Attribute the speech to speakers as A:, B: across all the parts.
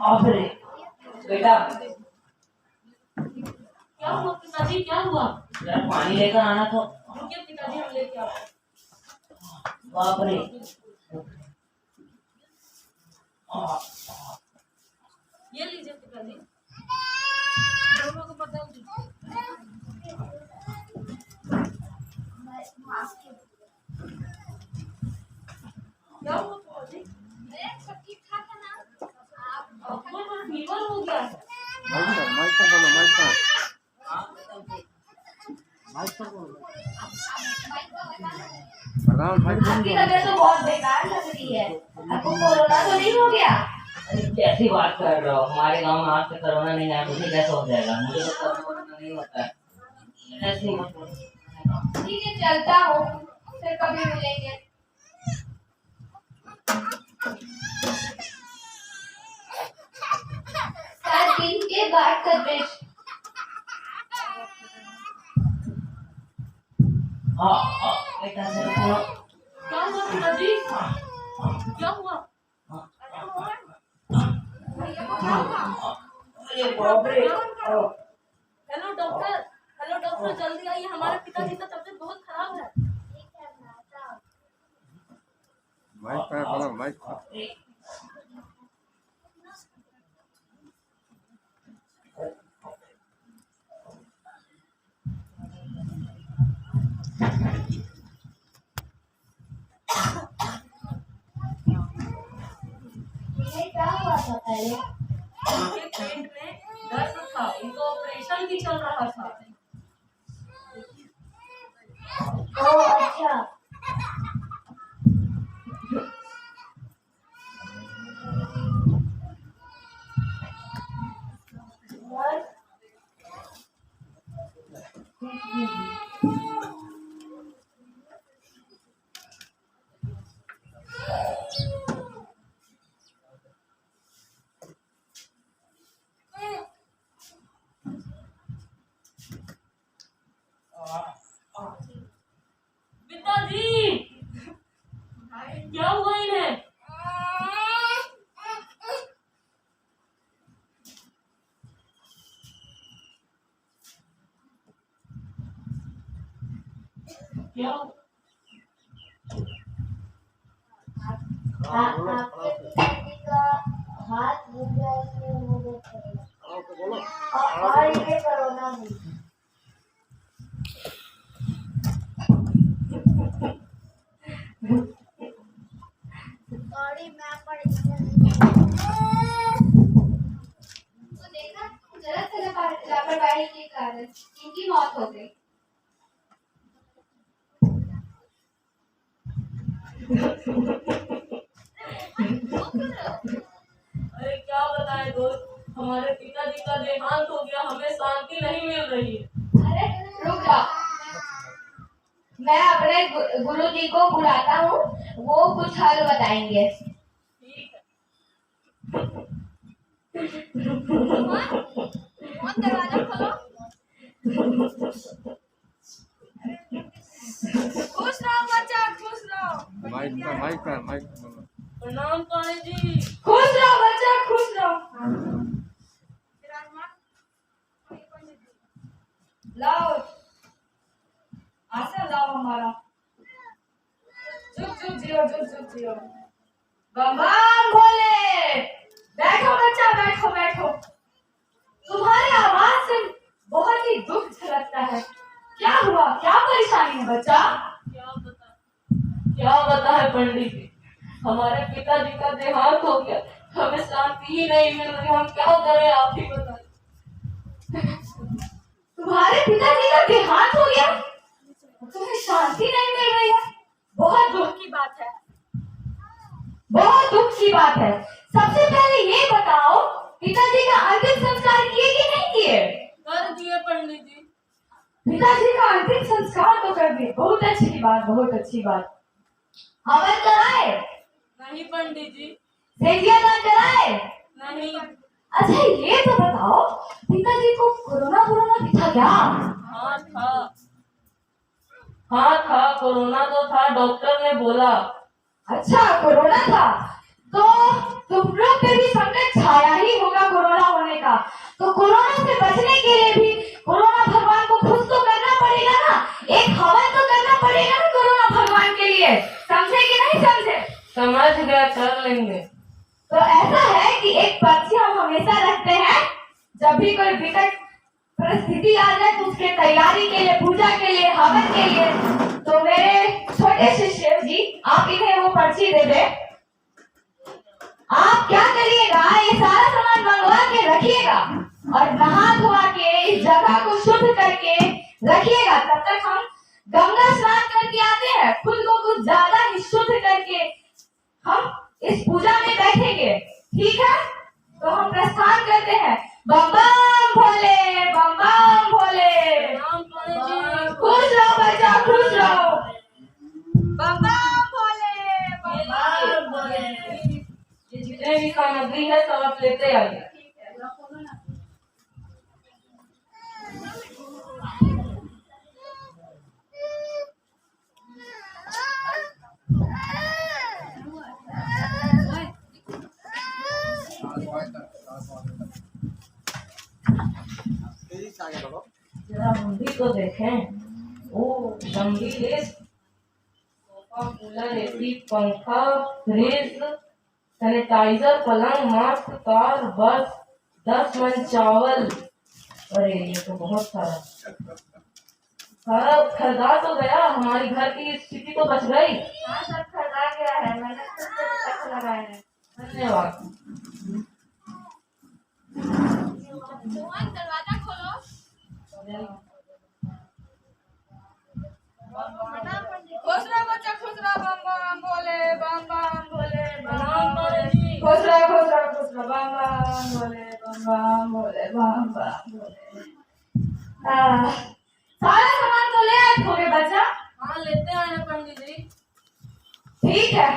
A: अरे बेटा
B: क्या हुआ पिताजी, क्या हुआ?
A: यार पानी लेकर आना था।
B: रुकिए पिताजी, हम लेके आते हैं।
A: बाप रे
B: ये लीजिए पिताजी, दोनों को बदल दीजिए। क्या हुआ पिताजी?
C: सब ठीक ठाक है ना?
B: आपको तो फीवर हो गया है।
D: माइक पर बोलो, माइक पर बोलो। प्रणाम भाई।
C: आपकी तबीयत तो बहुत बेकार लग रही है। आपको कोरोना तो नहीं हो गया?
A: अरे कैसी बात कर रहे हो? हमारे गांव में आज तक कोरोना नहीं आया, मुझे कैसे हो जाएगा? मुझे तो कोरोना नहीं होता है। ऐसे ही मत बोलो।
C: ठीक है, चलता हूँ, फिर कभी मिलेंगे। 7 दिन के बाद का दृश्य।
A: बेटा से रखो।
B: क्या हुआ पिताजी? क्या हुआ?
A: अरे बाप रे
B: हेलो डॉक्टर, जल्दी आइए, हमारे पिताजी का तबीयत बहुत खराब है।
D: माइक पर बोलो, माइक पर।
C: क्या हुआ था पहले?
B: उनके पेट में दर्द था, उनका ऑपरेशन भी चल रहा था।
C: ओह अच्छा।
B: पिताजी क्या हुआ इन्हें? क्या
C: आपके पिताजी का हाथ रुक गया, इसलिए मुझे
D: बोलो।
C: और ये कोरोना हुई। सॉरी मैम, पर तो देखा, जरा सा लापरवाही के कारण इनकी मौत हो गई।
B: अरे क्या बताएं दोस्त, हमारे पिताजी का देहांत हो गया, हमें शांति नहीं मिल रही है।
C: अरे रुक जाओ, मैं अपने गुरु जी को बुलाता हूँ, वो कुछ हल बताएंगे।
B: ठीक है।
C: कौन दरवाजा खोलो? खुश रहो बच्चा, खुश रहो।
D: माइक पर बोलो।
B: प्रणाम पानी जी।
C: खुश रहो बच्चा, खुश रहो। लाओ आसन लाओ हमारा। झुक जियो। बम बोले। बैठो बच्चा, बैठो। तुम्हारी आवाज से बहुत ही दुख झलकता है। क्या हुआ, क्या परेशानी है बच्चा?
B: क्या बताएं पंडित जी, हमारे पिताजी का देहांत हो गया, हमें शांति ही नहीं मिल रही, हम क्या करें आप ही बताएं।
C: तुम्हारे पिताजी का देहांत हो गया, तुम्हें शांति नहीं मिल रही है? बहुत दुख की बात है, बहुत दुख की बात है। सबसे पहले ये बताओ, पिताजी का अंतिम संस्कार किए कि नहीं किए?
B: कर दिए पंडित जी।
C: पिताजी का अंतिम संस्कार तो कर दिए, बहुत अच्छी बात। हवन कराए?
B: नहीं पंडित जी।
C: सेठिया दान कराए?
B: नहीं।
C: अच्छा ये तो बताओ, पिताजी को कोरोना दिखा क्या?
B: हाँ था, कोरोना तो था, डॉक्टर ने बोला।
C: अच्छा कोरोना था, तो तुम लोग पे भी संकट छाया ही
B: समझ गया, कर लेंगे।
C: तो ऐसा है कि एक पर्ची हम हमेशा रखते हैं, जब भी कोई विकट परिस्थिति आ जाए तो उसके तैयारी के लिए, पूजा के लिए, हवन के लिए। तो मेरे छोटे से शिव जी, आप इन्हें वो पर्ची दे दे। आप क्या करिएगा, ये सारा सामान मंगवा के रखिएगा और नहा धोआ के इस जगह को शुद्ध करके रखिएगा। तब तक हम गंगा स्नान करके आते हैं, खुद को कुछ ज्यादा ही शुद्ध करके हम इस पूजा में बैठेंगे, ठीक है? तो हम प्रस्थान करते हैं। बम बम भोले, बम बम भोले। खुश रहो बच्चा, खुश रहो। बम बम भोले, बम बम भोले।
B: ये जितने भी सामग्री है सब आप लेते आइए। जरा हम भी तो देखें। ओ लंबी लिस्ट, सोफा, कूलर, एसी, पंखा, फ्रिज, सैनिटाइजर, पलंग, मास्क, कार, बस, 10 मन चावल। अरे ये तो बहुत सारा खरीदा तो गया, हमारी घर की स्थिति तो बच गई।
C: हाँ, सब खरीदा गया है, मैंने खुद से पैसे लगाए हैं।
B: धन्यवाद।
C: दरवाजा खोलो। खुश रहो बच्चा, खुश रहो। बम बम भोले, बम बम भोले, बम बम। खुश रहो, खुश रहो, खुश रहो। बम बम भोले, बम बम भोले, बम बम भोले। सारा सामान तो ले आए होगे बच्चा?
B: हाँ लेते आए पंडित जी।
C: ठीक है,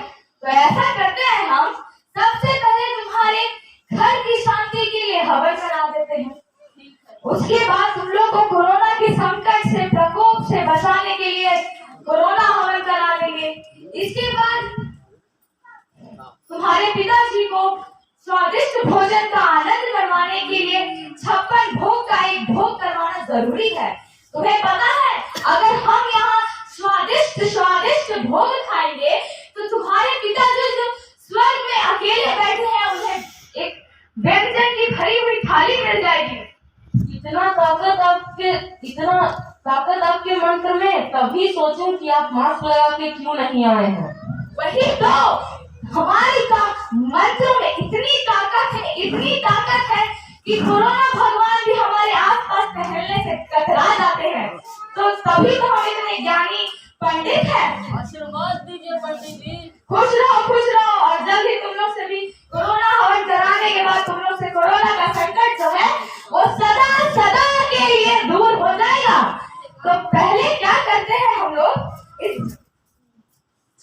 C: तो ऐसा करते हैं हम, सबसे पहले तुम्हारे घर की शांति के लिए हवन करा देते हैं। उसके बाद तुम लोग को कोरोना के संकट से, प्रकोप से बचाने के लिए कोरोना हवन करा देंगे। इसके बाद तुम्हारे पिताजी को स्वादिष्ट भोजन का आनंद करवाने के लिए 56 भोग का एक भोग करवाना जरूरी है। तुम्हें पता है, अगर हम यहाँ स्वादिष्ट स्वादिष्ट भोग खाएंगे तो तुम्हारे पिताजी जो स्वर्ग में अकेले बैठे हैं, उन्हें एक व्यंजन की भरी हुई थाली मिल जाएगी।
B: इतना ताकत आपके मंत्र में, तभी सोचूं कि आप मास्क लगा के क्यों नहीं आए हैं।
C: वही तो, हमारी मंत्रों में इतनी ताकत है कि कोरोना भगवान भी हमारे आसपास टहलने से कतरा जाते हैं। तो तभी तो हम इतने ज्ञानी पंडित हैं।
B: आशीर्वाद दीजिए पंडित जी।
C: खुश रहो। और जल्द ही तुम लोग से भी कोरोना हवन कराने के बाद तुम लोग से कोरोना का संकट जो है वो सदा सदा के लिए दूर हो जाएगा। तो पहले क्या करते हैं हम लोग, इस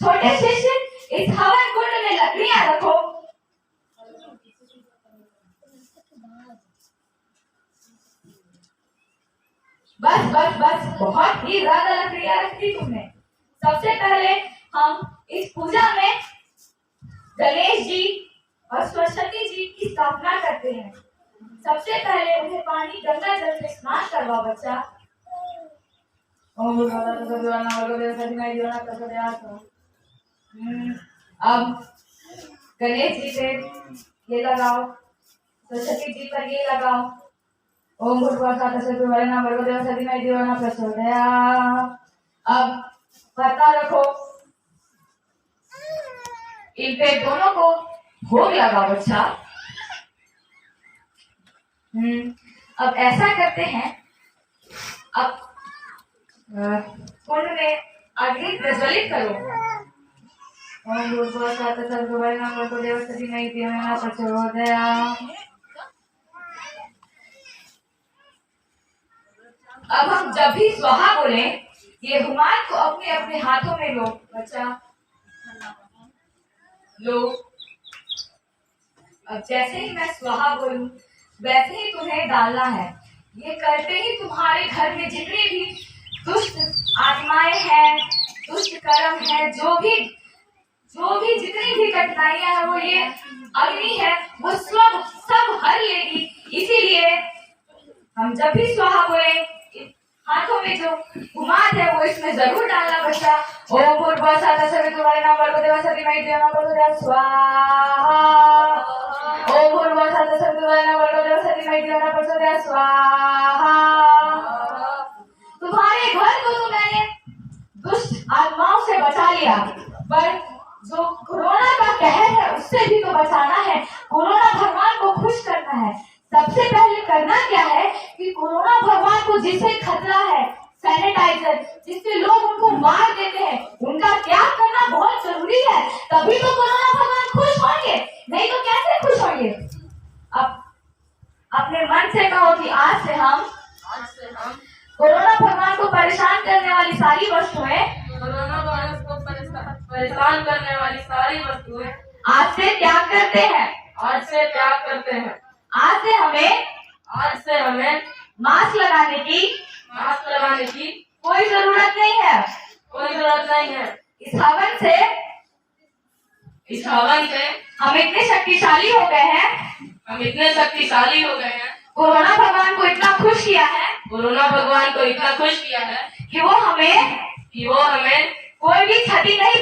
C: छोटे शिष्य, इस हवन कुंड में लकड़ियां रखो। बस बहुत ही ज्यादा लकड़ियां रखती तुमने। सबसे पहले हम इस पूजा में गणेश जी और सरस्वती जी की स्थापना करते हैं। सबसे पहले उन्हें पानी गंगा जल से स्नान करवाओ बच्चा। अब गणेश जी पे ये लगाओ, सरस्वती जी पर ये लगाओ। ओम अब पता रखो, इन पे दोनों को भोग लगाओ बच्चा। अब ऐसा करते हैं, अब कुंड में अग्नि प्रज्वलित करो। अब हम जब भी स्वाहा बोले, ये रुमाल को अपने अपने हाथों में लो बच्चा, लो। अब जैसे ही मैं स्वाहा बोलूं वैसे ही तुम्हें डालना है। ये करते ही तुम्हारे घर में जितनी भी दुष्ट आत्माएं हैं, दुष्ट कर्म है, जो भी जितनी भी कठिनाइयां हैं, वो ये अग्नि है वो सब हर लेगी। इसीलिए हम जब भी स्वाहा बोले हाथों में जो घुमात है वो इसमें जरूर डालना बच्चा। ओम भूर्भुवः तत्सवितुर्वरेण्यं भर्गो देवस्य धीमहि धियो यो न प्रचोदयात् स्वाहा। ओम भूर्भुवः तत्सवितुर्वरेण्यं भर्गो देवस्य धीमहि धियो यो न प्रचोदयात् स्वाहा। तुम्हारे घर को तो मैंने दुष्ट आत्माओं से बचा लिया, पर जो कोरोना का कहर है उससे भी तो बचाना है। कोरोना भगवान को खुश करना है। सबसे पहले करना क्या है कि कोरोना भगवान को जिससे खतरा है, सैनिटाइजर जिससे लोग उनको मार देते हैं, उनका त्याग करना बहुत जरूरी है। तभी तो कोरोना भगवान खुश होंगे, नहीं तो कैसे खुश होंगे। अब अपने मन से कहो कि आज से हम कोरोना भगवान को परेशान करने वाली सारी वस्तुएं,
B: कोरोना वायरस को परेशान करने वाली सारी वस्तुएं
C: आज से त्याग करते हैं।
B: आज से त्याग करते हैं।
C: आज से हमें मास्क लगाने की कोई जरूरत नहीं है। इस हवन से हम इतने शक्तिशाली हो गए हैं, कोरोना भगवान को इतना खुश किया है कि वो हमें कोई भी क्षति नहीं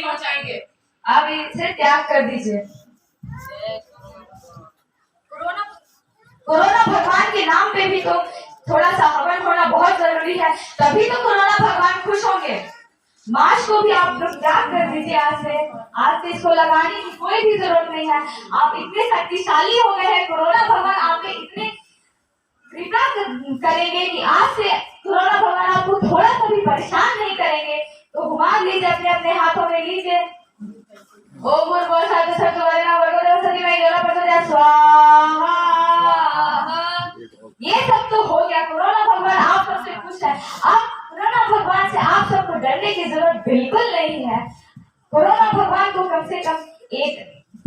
C: पहुंचाएंगे। अब इसे त्याग कर दीजिए। कोरोना भगवान के नाम पे भी तो थोड़ा सा हवन होना बहुत जरूरी है, तभी तो कोरोना भगवान खुश होंगे। मास्क को भी आप लोग त्याग कर दीजिए। आज से इसको लगाने की कोई भी जरूरत नहीं है। आप इतने शक्तिशाली हो गए हैं, कोरोना भगवान आप पे इतने कृपा करेंगे कि आज से कोरोना भगवान आपको थोड़ा सा भी परेशान नहीं करेंगे। तो घुमा लीजिए, अपने अपने हाथों में लीजिए। ओम भूर्भुवः तत्सवितुर्वरेण्यं भर्गो देवस्य धीमहि धियो यो न प्रचोदयात् स्वाहा। ये सब तो हो गया, कोरोना भगवान आप सबसे खुश है। अब कोरोना भगवान से आप सबको डरने की जरूरत बिल्कुल नहीं है। कोरोना भगवान को कम से कम एक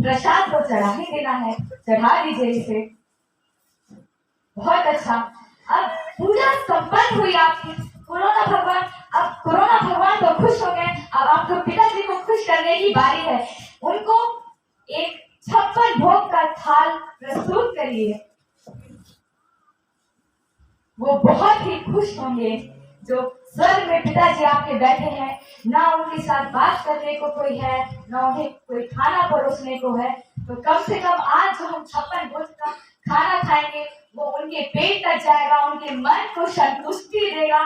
C: प्रसाद को चढ़ा ही देना है, चढ़ा दीजिए इसे। बहुत अच्छा, अब पूजा संपन्न हुई आपकी। कोरोना भगवान तो खुश हो गए। अब आपके पिताजी को खुश करने की बारी है। उनको एक 56 भोग का थाल प्रस्तुत करिए। वो बहुत ही खुश होंगे। जो स्वर्ग में पिताजी आपके बैठे हैं, ना उनके साथ बात करने को कोई है, ना उन्हें कोई खाना परोसने को है, तो कम से कम आज जो हम 56 भोग का खाना खाएंगे वो उनके पेट तक जाएगा, उनके मन को संतुष्टि देगा।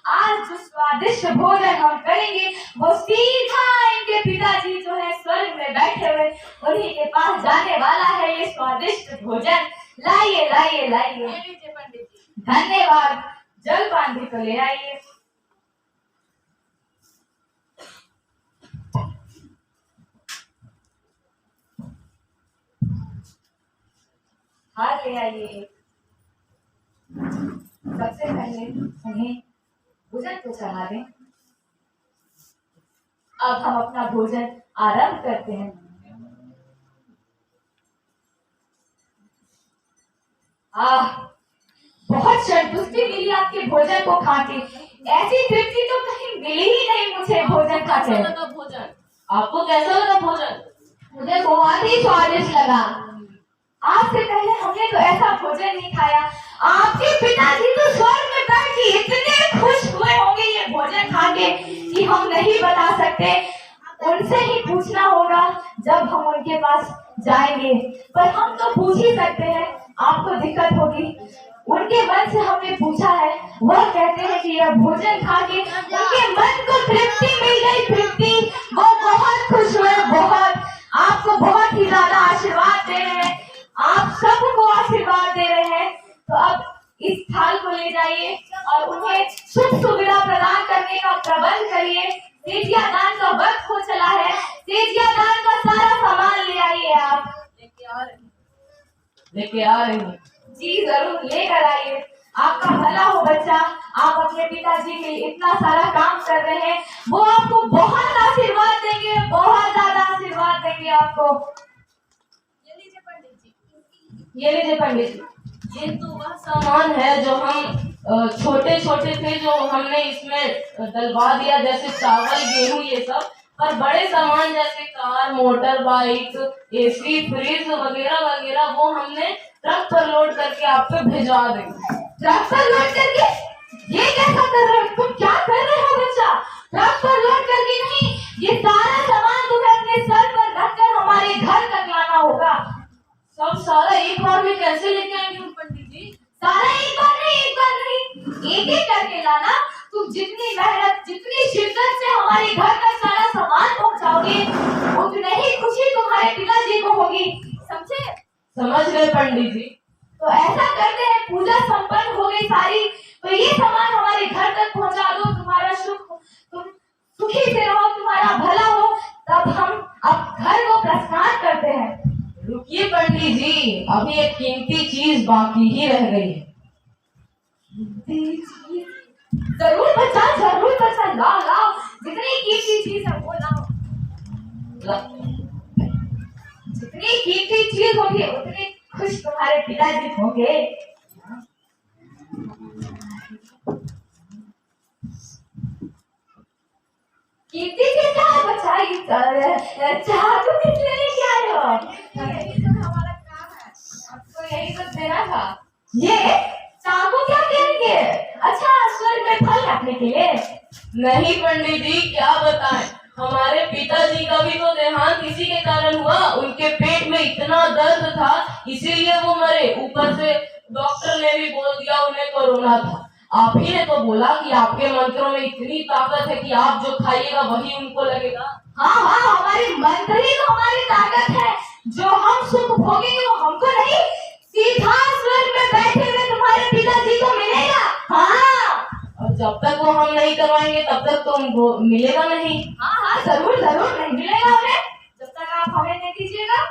C: आज जो स्वादिष्ट भोजन हम करेंगे वो सीधा इनके पिताजी जो है स्वर्ग में बैठे हुए उन्हीं के पास जाने वाला है। ये स्वादिष्ट भोजन लाइए लाइए लाइए। पंडित जी धन्यवाद। जलपान भी तो ले आइए। हार ले आइए। सबसे पहले उन्हें भोजन को चढ़ा दें। अब हम अपना भोजन आरंभ करते हैं। बहुत संतुष्टि मिली आपके भोजन को खाके। ऐसी तृप्ति तो कहीं मिली ही नहीं मुझे भोजन खाके।
B: आपको कैसा लगा भोजन?
C: मुझे बहुत ही स्वादिष्ट लगा। आज से पहले हमने तो ऐसा भोजन नहीं खाया। आपके पिताजी तो स्वर्ग में बैठ के इतने खुश हुए होंगे ये भोजन खाके कि हम नहीं बता सकते। उनसे ही पूछना होगा जब हम उनके पास जाएंगे। पर हम तो पूछ ही सकते हैं, आपको दिक्कत होगी। उनके मन से हमने पूछा है, वह कहते हैं कि यह भोजन खाके उनके मन को तृप्ति मिल गई। तृप्ति, वो बहुत खुश हुए। बहुत आपको बहुत ही ज्यादा आशीर्वाद दे रहे हैं, आप सबको आशीर्वाद दे रहे हैं। तो अब इस थाल को ले जाइए और उन्हें सुख सुविधा प्रदान करने का प्रबंध करिए। तेजिया दान का वक्त हो चला है। तेजिया दान का सारा सामान ले आइए। आप
B: लेके आ रही हूँ।
C: जी जरूर लेकर आइए। आपका भला हो बच्चा। आप अपने पिताजी के लिए इतना सारा काम कर रहे हैं, वो आपको बहुत आशीर्वाद देंगे, बहुत ज्यादा आशीर्वाद देंगे आपको। ये लीजिए पंडित जी।
B: ये तो वह सामान है जो हम छोटे छोटे थे, जो हमने इसमें डलवा दिया, जैसे चावल, गेहूं, ये सब। पर बड़े सामान जैसे car, motor bike, AC, fridge वगैरह वगैरह वो हमने ट्रक पर लोड करके आप पे भिजवा देंगे।
C: ट्रक पर लोड करके? ये कैसा कर रहे हो तुम? क्या कर रहे हो बच्चा? ट्रक पर लोड करके नहीं, ये सारा सामान तुम्हें अपने सर पर रखकर हमारे घर तक लाना होगा।
B: सब सारा एक बार में कैसे लेके आएंगे पंडित जी?
C: सारा एक बार नहीं, एक एक करके लाना। तुम जितनी मेहनत, जितनी शिद्दत से हमारे घर तक सारा सामान पहुंचाओगे, उतनी ही खुशी तुम्हारे पिताजी को होगी। समझे?
B: समझ गए पंडित जी।
C: तो ऐसा करते हैं, पूजा संपन्न हो गई सारी, तो ये सामान हमारे घर तक पहुंचा दो। तुम्हारा तुम सुखी से रहो, तुम्हारा भला हो, तब हम अब घर को प्रस्थान करते हैं।
B: रुकिए पंडित जी, अभी एक कीमती चीज बाकी ही रह गई है।
C: जरूर बच्चा, जरूर बच्चा, लाओ लाओ, जितनी कीमती चीज है वो लाओ। जितनी कीमती चीज होगी उतनी खुश तुम्हारे पिताजी होंगे। कीमती चीज क्या है बच्चा? चाह तुम किस लिए लेके आए हो? यही तो हमारा काम है, आपको यही तो देना था। ये चाकू क्या करेंगे? अच्छा, स्वर्ग में फल रखने के लिए?
B: नहीं पंडित जी, क्या बताएं, हमारे पिताजी का भी तो देहांत इसी के कारण हुआ। उनके पेट में इतना दर्द था, इसीलिए वो मरे। ऊपर से डॉक्टर ने भी बोल दिया उन्हें कोरोना था। आप ही ने तो बोला कि आपके मंत्रों में इतनी ताकत है कि आप जो खाइएगा वही उनको लगेगा।
C: हाँ हाँ, हमारे मंत्र ही तो हमारी ताकत है। जो हम सुख भोगेंगे वो हमको नहीं, सीधा स्वर्ग में बैठे हुए तुम्हारे पिताजी को मिलेगा। हाँ,
B: और जब तक वो हम नहीं करवाएंगे तब तक तो उनको मिलेगा नहीं।
C: हाँ हाँ, जरूर जरूर नहीं मिलेगा उन्हें, जब तक आप हमें नहीं दीजिएगा।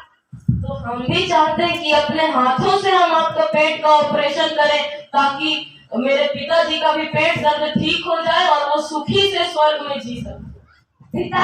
B: तो हम भी चाहते हैं कि अपने हाथों से हम आपका पेट का ऑपरेशन करें, ताकि मेरे पिताजी का भी पेट दर्द ठीक हो जाए और वो सुखी से स्वर्ग में जी सके।
C: पिता